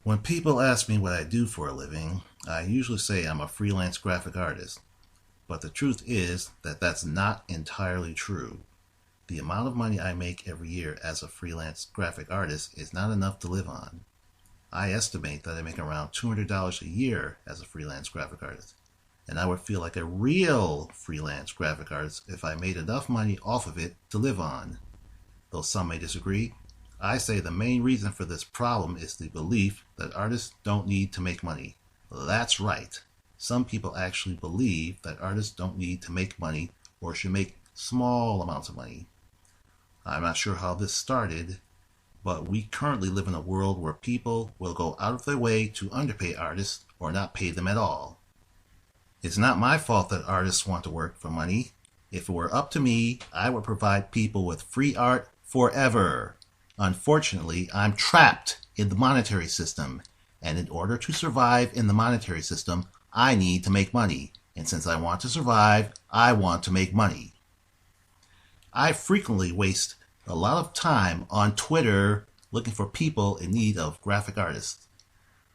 When people ask me what I do for a living, I usually say I'm a freelance graphic artist. But the truth is that that's not entirely true. The amount of money I make every year as a freelance graphic artist is not enough to live on. I estimate that I make around $200 a year as a freelance graphic artist. And I would feel like a real freelance graphic artist if I made enough money off of it to live on. Though some may disagree, I say the main reason for this problem is the belief that artists don't need to make money. That's right. Some people actually believe that artists don't need to make money or should make small amounts of money. I'm not sure how this started, but we currently live in a world where people will go out of their way to underpay artists or not pay them at all. It's not my fault that artists want to work for money. If it were up to me, I would provide people with free art forever. Unfortunately, I'm trapped in the monetary system, and in order to survive in the monetary system, I need to make money. And since I want to survive, I want to make money. I frequently waste a lot of time on Twitter looking for people in need of graphic artists.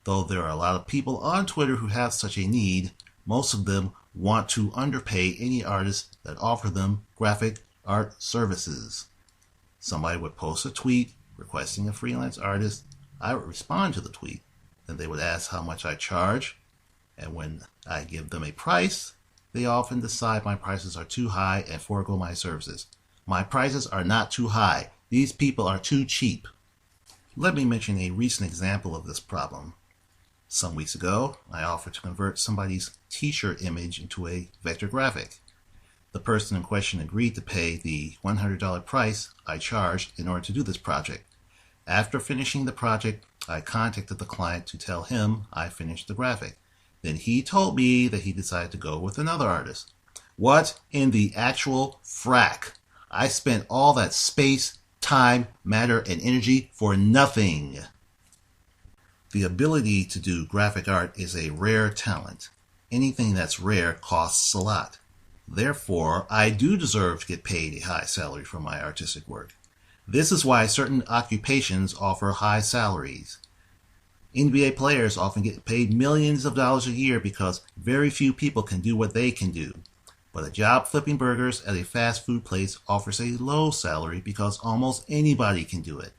Though there are a lot of people on Twitter who have such a need, most of them want to underpay any artist that offer them graphic art services. Somebody would post a tweet requesting a freelance artist. I would respond to the tweet. Then they would ask how much I charge. And when I give them a price, they often decide my prices are too high and forego my services. My prices are not too high. These people are too cheap. Let me mention a recent example of this problem. Some weeks ago, I offered to convert somebody's t-shirt image into a vector graphic. The person in question agreed to pay the $100 price I charged in order to do this project. After finishing the project, I contacted the client to tell him I finished the graphic. Then he told me that he decided to go with another artist. What in the actual frack? I spent all that space, time, matter, and energy for nothing. The ability to do graphic art is a rare talent. Anything that's rare costs a lot. Therefore, I do deserve to get paid a high salary for my artistic work. This is why certain occupations offer high salaries. NBA players often get paid millions of dollars a year because very few people can do what they can do. But a job flipping burgers at a fast food place offers a low salary because almost anybody can do it.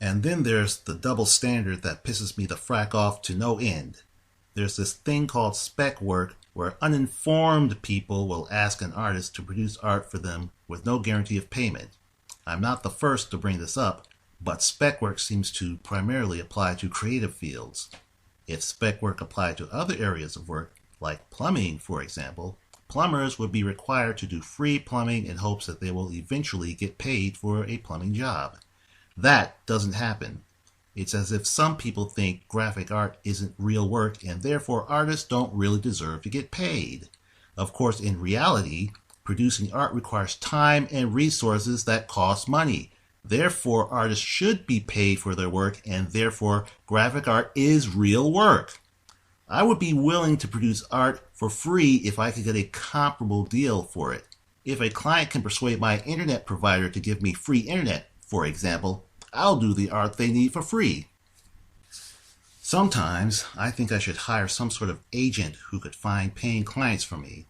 And then there's the double standard that pisses me the frack off to no end. There's this thing called spec work where uninformed people will ask an artist to produce art for them with no guarantee of payment. I'm not the first to bring this up, but spec work seems to primarily apply to creative fields. If spec work applied to other areas of work, like plumbing, for example, plumbers would be required to do free plumbing in hopes that they will eventually get paid for a plumbing job. That doesn't happen. It's as if some people think graphic art isn't real work and therefore artists don't really deserve to get paid. Of course, in reality, producing art requires time and resources that cost money. Therefore, artists should be paid for their work and therefore graphic art is real work. I would be willing to produce art for free if I could get a comparable deal for it. If a client can persuade my internet provider to give me free internet, for example, I'll do the art they need for free. Sometimes I think I should hire some sort of agent who could find paying clients for me.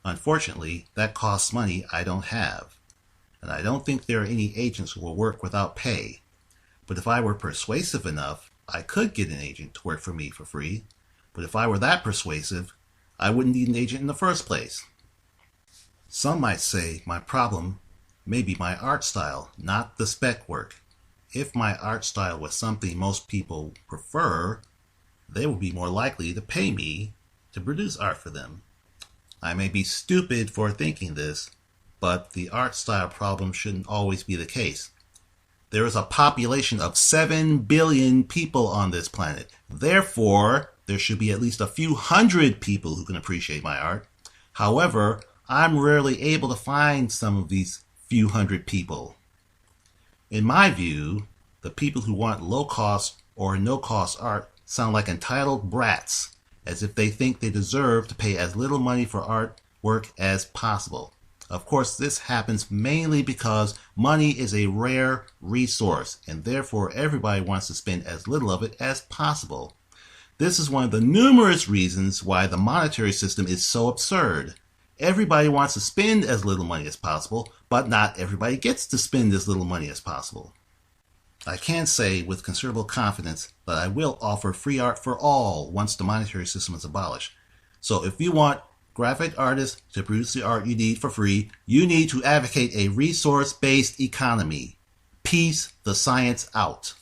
Unfortunately, that costs money I don't have. And I don't think there are any agents who will work without pay. But if I were persuasive enough, I could get an agent to work for me for free. But if I were that persuasive, I wouldn't need an agent in the first place. Some might say my problem may be my art style, not the spec work. If my art style was something most people prefer, they would be more likely to pay me to produce art for them. I may be stupid for thinking this, but the art style problem shouldn't always be the case. There is a population of 7 billion people on this planet. Therefore, there should be at least a few hundred people who can appreciate my art. However, I'm rarely able to find some of these few hundred people. In my view, the people who want low-cost or no-cost art sound like entitled brats, as if they think they deserve to pay as little money for artwork as possible. Of course, this happens mainly because money is a rare resource, and therefore everybody wants to spend as little of it as possible. This is one of the numerous reasons why the monetary system is so absurd. Everybody wants to spend as little money as possible, but not everybody gets to spend as little money as possible. I can say with considerable confidence that I will offer free art for all once the monetary system is abolished. So if you want graphic artists to produce the art you need for free, you need to advocate a resource-based economy. Peace the science out.